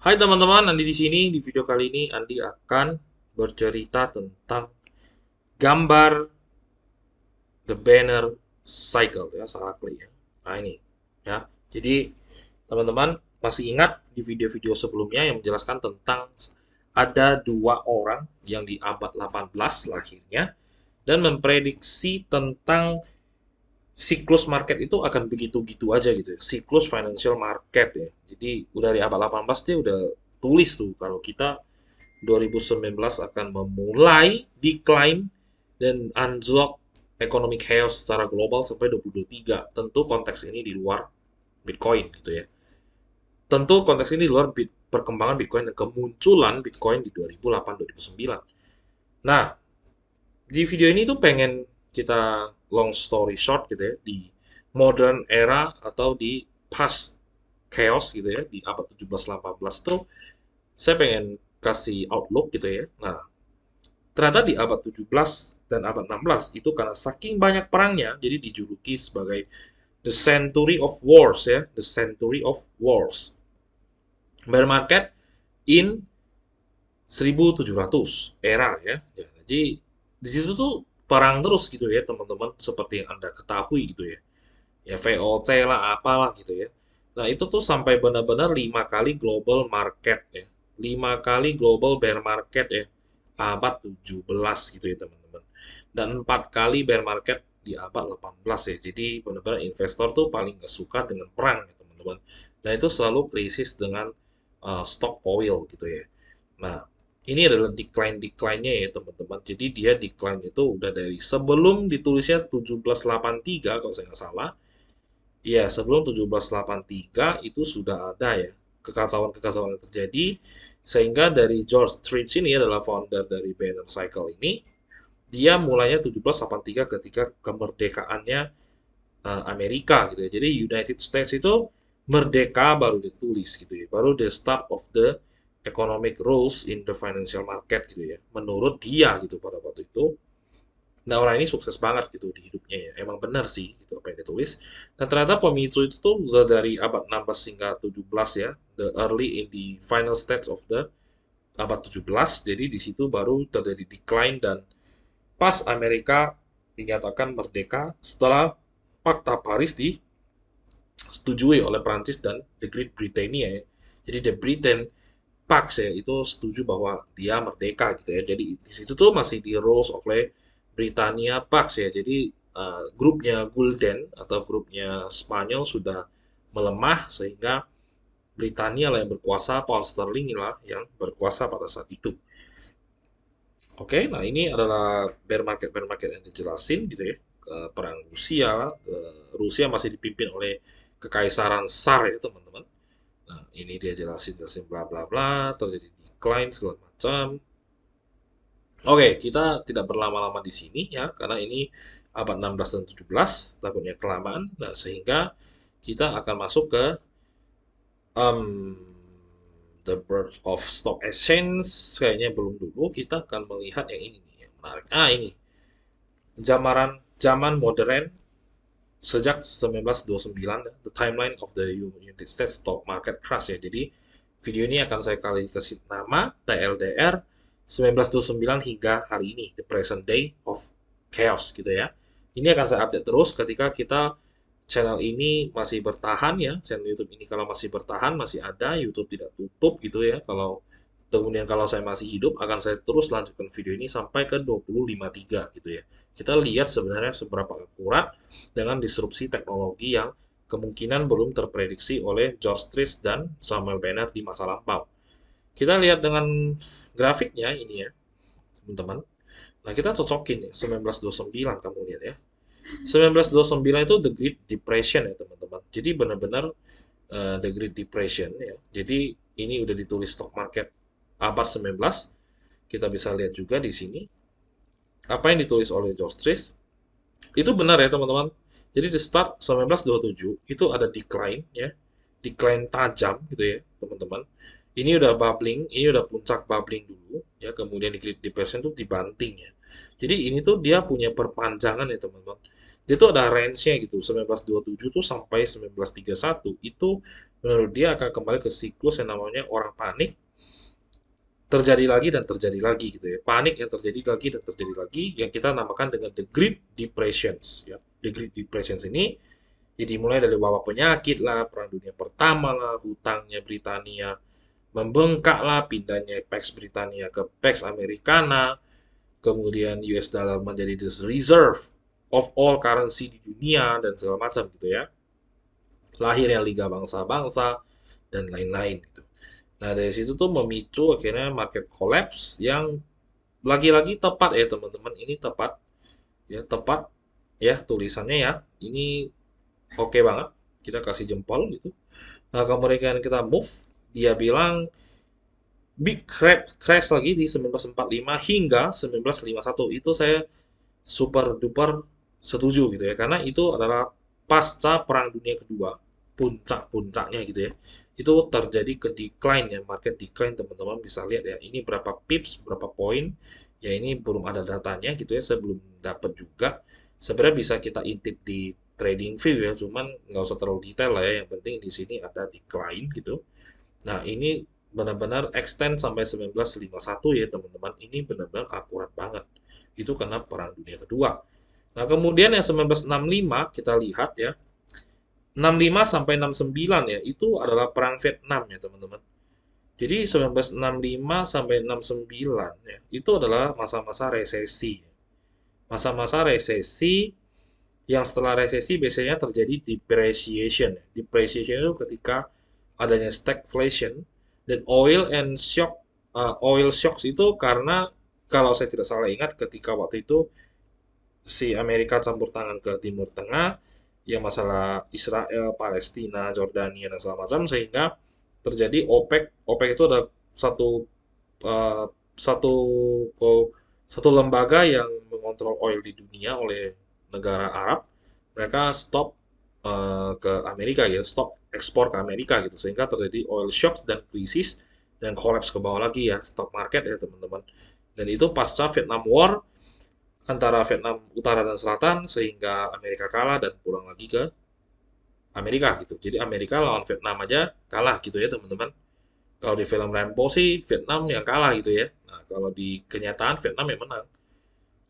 Hai teman-teman, Andi di sini. Di video kali ini Andi akan bercerita tentang gambar the banner cycle ya, salah klik ya. Nah, ini ya. Jadi teman-teman masih ingat di video-video sebelumnya yang menjelaskan tentang ada dua orang yang di abad 18 lahirnya dan memprediksi tentang siklus market itu akan begitu-gitu aja gitu ya. Siklus financial market ya. Jadi udah dari abad 18 dia udah tulis tuh kalau kita 2019 akan memulai decline dan anjlok economic chaos secara global sampai 2023. Tentu konteks ini di luar Bitcoin gitu ya. Tentu konteks ini di luar perkembangan Bitcoin dan kemunculan Bitcoin di 2008-2009. Nah, di video ini tuh pengen kita long story short gitu ya, di modern era atau di past chaos gitu ya, di abad 17-18 tuh saya pengen kasih outlook gitu ya. Nah, ternyata di abad 17 dan abad 16 itu karena saking banyak perangnya, jadi dijuluki sebagai the century of wars ya, the century of wars. Bear market in 1700 era ya. Ya, jadi di situ tuh perang terus gitu ya teman-teman seperti yang Anda ketahui gitu ya. Ya VOC lah apalah gitu ya. Nah, itu tuh sampai benar-benar 5 kali global market ya. 5 kali global bear market ya. Abad 17 gitu ya teman-teman. Dan 4 kali bear market di abad 18 ya. Jadi benar-benar investor tuh paling gak suka dengan perang ya teman-teman. Nah, itu selalu krisis dengan stock oil gitu ya. Nah, ini adalah decline-decline-nya ya teman-teman. Jadi dia decline itu udah dari sebelum ditulisnya 1783 kalau saya nggak salah. Ya, sebelum 1783 itu sudah ada ya kekacauan-kekacauan yang terjadi sehingga dari George Tritch ini adalah founder dari Banner Cycle ini, dia mulainya 1783 ketika kemerdekaannya Amerika gitu ya. Jadi United States itu merdeka baru ditulis gitu ya. Baru the start of the economic rules in the financial market gitu ya. Menurut dia gitu pada waktu itu. Nah, orang ini sukses banget gitu di hidupnya ya. Emang benar sih gitu apa yang ditulis. Dan ternyata pemicu itu tuh udah dari abad 16 hingga 17 ya. The early in the final stage of the abad 17. Jadi di situ baru terjadi decline dan pas Amerika dinyatakan merdeka setelah Fakta Paris disetujui oleh Prancis dan the Great Britannia ya. Jadi the Britain Pax ya itu setuju bahwa dia merdeka gitu ya. Jadi di situ tuh masih di rules oleh Britannia Pax ya. Jadi grupnya Gulden atau grupnya Spanyol sudah melemah sehingga Britania lah yang berkuasa, pound sterling lah yang berkuasa pada saat itu. Oke, nah ini adalah bear market yang dijelasin gitu ya. Perang Rusia, Rusia masih dipimpin oleh Kekaisaran Tsar ya teman-teman. Nah, ini dia jelasin jelasin bla bla bla, terjadi decline segala macam. Oke, kita tidak berlama-lama di sini ya, karena ini abad 16 dan 17, takutnya kelamaan. Nah, sehingga kita akan masuk ke um, the birth of stock exchange. Kayaknya belum dulu, kita akan melihat yang ini nih, yang menarik. Ah, ini zaman modern sejak 1929, the timeline of the United States stock market crash ya. Jadi video ini akan saya kasih nama TLDR 1929 hingga hari ini, the present day of chaos gitu ya. Ini akan saya update terus ketika kita channel ini masih bertahan ya, channel YouTube ini kalau masih bertahan, masih ada, YouTube tidak tutup gitu ya. Kemudian kalau saya masih hidup akan saya terus lanjutkan video ini sampai ke 2053 gitu ya. Kita lihat sebenarnya seberapa akurat dengan disrupsi teknologi yang kemungkinan belum terprediksi oleh George Tritch dan Samuel Bennett di masa lampau. Kita lihat dengan grafiknya ini ya, teman-teman. Nah, kita cocokin ya, 1929 kamu lihat ya. 1929 itu the Great Depression ya, teman-teman. Jadi benar-benar the Great Depression ya. Jadi ini udah ditulis stock market abad 19. Kita bisa lihat juga di sini apa yang ditulis oleh George Tritch. Itu benar ya, teman-teman. Jadi di start 1927 itu ada decline ya. Decline tajam gitu ya, teman-teman. Ini udah bubbling, ini udah puncak bubbling dulu ya, kemudian di Great Depression tuh dibanting ya. Jadi ini tuh dia punya perpanjangan ya, teman-teman. Dia tuh ada range-nya gitu, 1927 tuh sampai 1931 itu menurut dia akan kembali ke siklus yang namanya orang panik, terjadi lagi dan terjadi lagi gitu ya. Panik yang terjadi lagi dan terjadi lagi yang kita namakan dengan the Great Depressions ya. The Great Depressions ini jadi mulai dari wabah penyakit lah, Perang Dunia Pertama lah, hutangnya Britania membengkak lah, pindahnya Pax Britania ke Pax Americana, kemudian US dollar menjadi the reserve of all currency di dunia dan segala macam gitu ya. Lahirnya Liga Bangsa-Bangsa dan lain-lain gitu. Nah, dari situ tuh memicu akhirnya market collapse yang lagi-lagi tepat ya teman-teman, ini tepat ya, tepat ya tulisannya ya. Ini oke banget. Kita kasih jempol gitu. Nah, kemudian kita move, dia bilang big crash lagi di 1945 hingga 1951. Itu saya super duper setuju gitu ya, karena itu adalah pasca Perang Dunia Kedua, puncak-puncaknya gitu ya. Itu terjadi ke decline ya, market decline teman-teman bisa lihat ya. Ini berapa pips, berapa poin. Ya ini belum ada datanya gitu ya, saya belum dapat juga. Sebenarnya bisa kita intip di trading view ya, cuman nggak usah terlalu detail lah ya. Yang penting di sini ada decline gitu. Nah, ini benar-benar extend sampai 1951 ya, teman-teman. Ini benar-benar akurat banget. Itu karena Perang Dunia Kedua. Nah, kemudian yang 1965 kita lihat ya, 65 sampai 69 ya, itu adalah Perang Vietnam ya, teman-teman. Jadi 1965 sampai 69 ya, itu adalah masa-masa resesi. Masa-masa resesi yang setelah resesi biasanya terjadi depreciation. Depreciation itu ketika adanya stagflation dan oil shocks itu karena kalau saya tidak salah ingat ketika waktu itu si Amerika campur tangan ke Timur Tengah yang masalah Israel, Palestina, Jordania dan segala macam sehingga terjadi OPEC. OPEC itu adalah satu eh, satu satu lembaga yang mengontrol oil di dunia oleh negara Arab. Mereka stop ke Amerika ya, stop ekspor ke Amerika gitu sehingga terjadi oil shocks dan krisis dan collapse ke bawah lagi ya stock market ya teman-teman. Dan itu pasca Vietnam War antara Vietnam Utara dan Selatan sehingga Amerika kalah dan pulang lagi ke Amerika gitu. Jadi Amerika lawan Vietnam aja kalah gitu ya teman-teman. Kalau di film Rambo sih Vietnam yang kalah gitu ya. Nah, kalau di kenyataan Vietnam yang menang.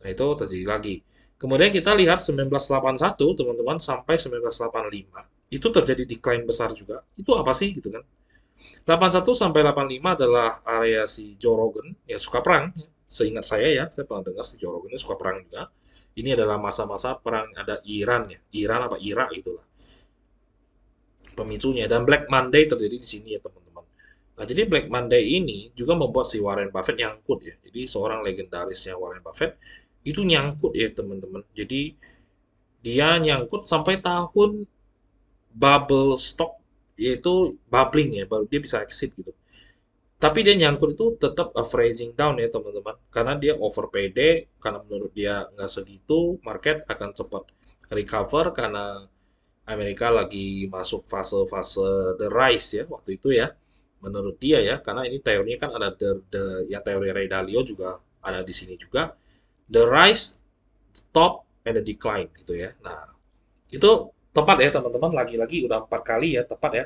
Nah, itu terjadi lagi. Kemudian kita lihat 1981 teman-teman sampai 1985. Itu terjadi decline besar juga. Itu apa sih gitu kan? 81 sampai 85 adalah area si Joe Rogan ya suka perang. Seingat saya pernah dengar si Joe Rogan ini suka perang juga. Ini adalah masa-masa perang ada Iran ya, Iran apa Irak itulah pemicunya. Dan Black Monday terjadi di sini ya teman-teman. Nah jadi Black Monday ini juga membuat si Warren Buffett nyangkut ya. Jadi seorang legendarisnya Warren Buffett itu nyangkut ya teman-teman. Jadi dia nyangkut sampai tahun bubble stock yaitu bubbling ya, baru dia bisa exit gitu. Tapi dia nyangkut itu tetap averaging down ya teman-teman. Karena dia over PD, karena menurut dia nggak segitu, market akan cepat recover karena Amerika lagi masuk fase-fase the rise ya waktu itu ya. Menurut dia ya, karena ini teorinya kan ada ya teori Ray Dalio juga ada di sini juga. The rise, top, and the decline gitu ya. Nah, itu tepat ya teman-teman, lagi-lagi udah 4 kali ya, tepat ya.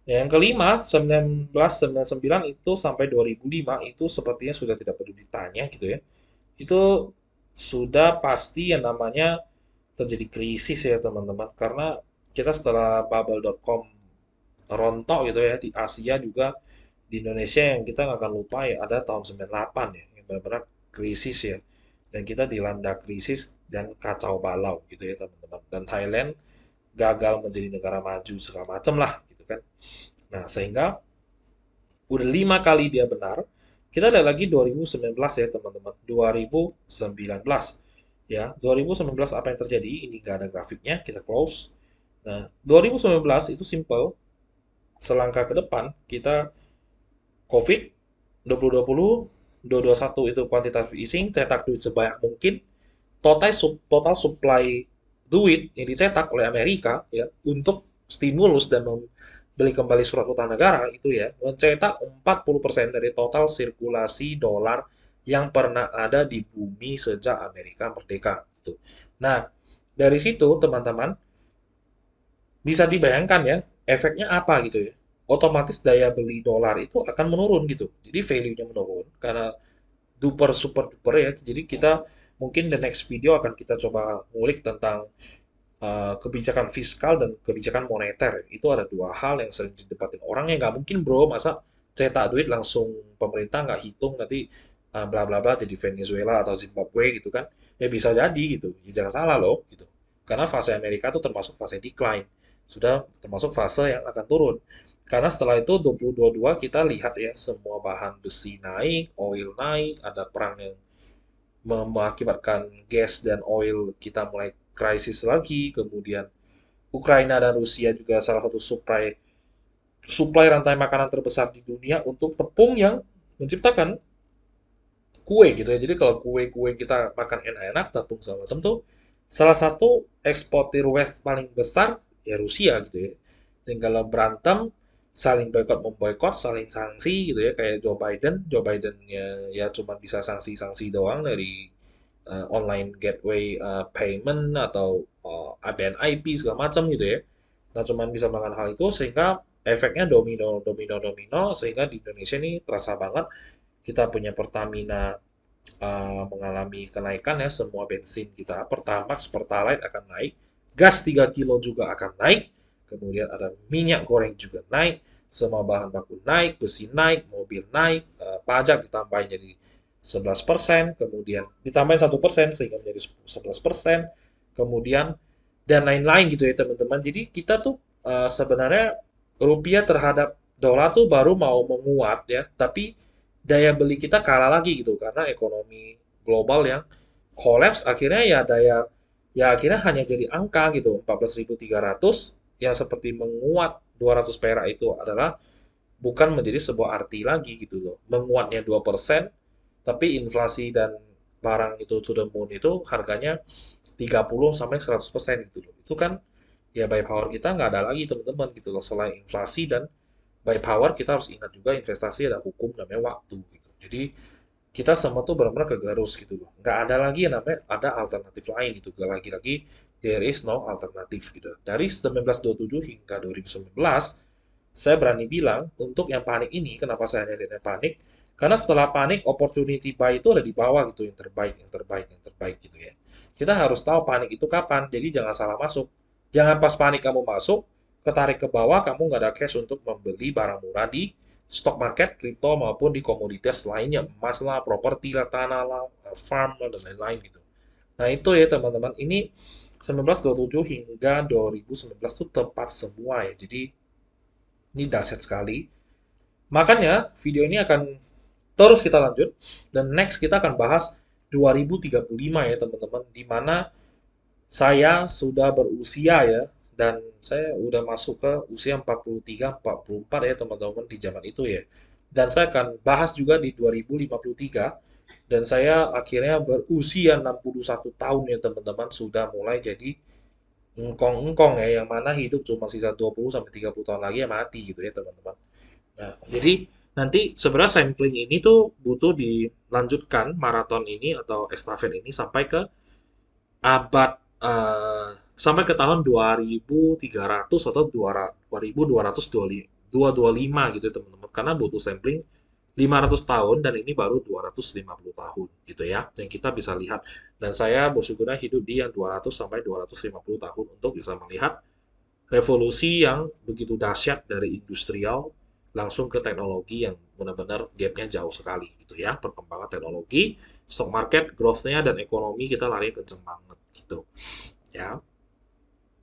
Yang kelima, 1999 itu sampai 2005 itu sepertinya sudah tidak perlu ditanya gitu ya. Itu sudah pasti yang namanya terjadi krisis ya teman-teman. Karena kita setelah bubble.com rontok gitu ya di Asia juga di Indonesia yang kita nggak akan lupa ya ada tahun 98 ya yang benar-benar krisis ya. Dan kita dilanda krisis dan kacau balau gitu ya teman-teman. Dan Thailand gagal menjadi negara maju segala macam lah gitu kan. Nah, sehingga udah 5 kali dia benar. Kita lihat lagi 2019 ya teman-teman. 2019 ya. 2019 apa yang terjadi? Ini nggak ada grafiknya. Kita close. Nah, 2019 itu simple. Selangkah ke depan kita COVID 2020, 2021 itu quantitative easing, cetak duit sebanyak mungkin. Total supply duit yang dicetak oleh Amerika ya untuk stimulus dan membeli kembali surat utang negara itu ya mencetak 40% dari total sirkulasi dolar yang pernah ada di bumi sejak Amerika merdeka gitu. Nah, Dari situ, teman-teman, bisa dibayangkan ya, efeknya apa gitu ya. Otomatis daya beli dolar itu akan menurun gitu. Jadi value-nya menurun karena duper super duper ya. Jadi kita mungkin the next video akan kita coba ngulik tentang kebijakan fiskal dan kebijakan moneter. Itu ada dua hal yang sering didebatin orang yang nggak mungkin bro, masa cetak duit langsung pemerintah nggak hitung nanti bla bla bla jadi Venezuela atau Zimbabwe gitu kan. Ya bisa jadi gitu. Ya, jangan salah loh gitu. Karena fase Amerika itu termasuk fase decline. Sudah termasuk fase yang akan turun. Karena setelah itu 2022 kita lihat ya semua bahan besi naik, oil naik, ada perang yang mengakibatkan gas dan oil kita mulai krisis lagi, kemudian Ukraina dan Rusia juga salah satu supply supply rantai makanan terbesar di dunia untuk tepung yang menciptakan kue gitu ya. Jadi kalau kue-kue kita makan enak-enak, tepung segala macam tuh salah satu eksportir waste paling besar ya Rusia gitu ya. Dan kalau berantem saling boykot memboykot, saling sanksi gitu ya kayak Joe Biden ya cuma bisa sanksi-sanksi doang dari online gateway payment atau ABNIP segala macam gitu ya. Nah, cuman bisa melakukan hal itu sehingga efeknya domino, domino, domino sehingga di Indonesia ini terasa banget kita punya Pertamina mengalami kenaikan ya semua bensin kita Pertamax, Pertalite akan naik, gas 3 kilo juga akan naik, kemudian ada minyak goreng juga naik, semua bahan baku naik, besi naik, mobil naik, pajak ditambahin jadi 11%, kemudian ditambahin 1% sehingga menjadi 11%, kemudian dan lain-lain gitu ya teman-teman. Jadi kita tuh sebenarnya rupiah terhadap dolar tuh baru mau menguat ya, tapi daya beli kita kalah lagi gitu karena ekonomi global yang collapse akhirnya ya akhirnya hanya jadi angka gitu 14.300 yang seperti menguat 200 perak itu adalah bukan menjadi sebuah arti lagi gitu loh. Menguatnya 2% tapi inflasi dan barang itu to the moon itu harganya 30 sampai 100% gitu loh. Itu kan ya buy power kita nggak ada lagi teman-teman gitu loh selain inflasi dan by power kita harus ingat juga investasi ada hukum namanya waktu gitu. Jadi kita semua tuh benar-benar kegarus gitu loh. Nggak ada lagi yang namanya ada alternatif lain gitu. Gak lagi-lagi there is no alternatif gitu. Dari 1927 hingga 2019 saya berani bilang untuk yang panik ini kenapa saya nyarinya panik? Karena setelah panik opportunity buy itu ada di bawah gitu yang terbaik, yang terbaik, yang terbaik gitu ya. Kita harus tahu panik itu kapan. Jadi jangan salah masuk. Jangan pas panik kamu masuk, ketarik ke bawah, kamu nggak ada cash untuk membeli barang murah di stock market, kripto maupun di komoditas lainnya, emas lah, properti lah, tanah lah, farm lah, dan lain-lain gitu. Nah itu ya teman-teman, ini 1927 hingga 2019 itu tepat semua ya. Jadi ini dahsyat sekali. Makanya video ini akan terus kita lanjut dan next kita akan bahas 2035 ya teman-teman, di mana saya sudah berusia ya, dan saya udah masuk ke usia 43, 44 ya teman-teman di zaman itu ya. Dan saya akan bahas juga di 2053, dan saya akhirnya berusia 61 tahun ya teman-teman, sudah mulai jadi engkong-engkong ya, yang mana hidup cuma sisa 20 sampai 30 tahun lagi ya mati gitu ya teman-teman. Nah, jadi nanti sebenarnya sampling ini tuh butuh dilanjutkan maraton ini atau estafet ini sampai ke abad sampai ke tahun 2300 atau 2225 gitu ya teman-teman. Karena butuh sampling 500 tahun dan ini baru 250 tahun gitu ya. Yang kita bisa lihat. Dan saya bersyukurnya hidup di yang 200 sampai 250 tahun untuk bisa melihat revolusi yang begitu dahsyat dari industrial langsung ke teknologi yang benar-benar gapnya jauh sekali gitu ya. Perkembangan teknologi, stock market, growth-nya dan ekonomi kita lari kenceng banget gitu ya.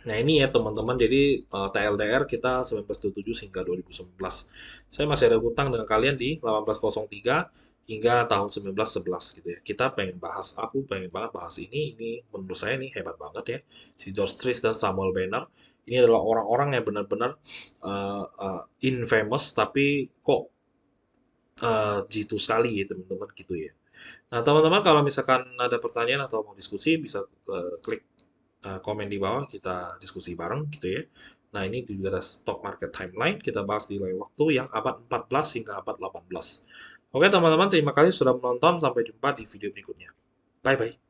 Nah ini ya teman-teman, jadi TLDR kita 1927 hingga 2019. Saya masih ada hutang dengan kalian di 1803 hingga tahun 1911 gitu ya. Kita pengen bahas, aku pengen banget bahas ini menurut saya ini hebat banget ya. Si George Trice dan Samuel Banner. Ini adalah orang-orang yang benar-benar infamous tapi kok jitu sekali ya teman-teman gitu ya. Nah teman-teman kalau misalkan ada pertanyaan atau mau diskusi bisa klik komen di bawah kita diskusi bareng gitu ya. Nah, ini juga ada stock market timeline kita bahas di lain waktu yang abad 14 hingga abad 18. Oke, teman-teman, terima kasih sudah menonton. Sampai jumpa di video berikutnya. Bye bye.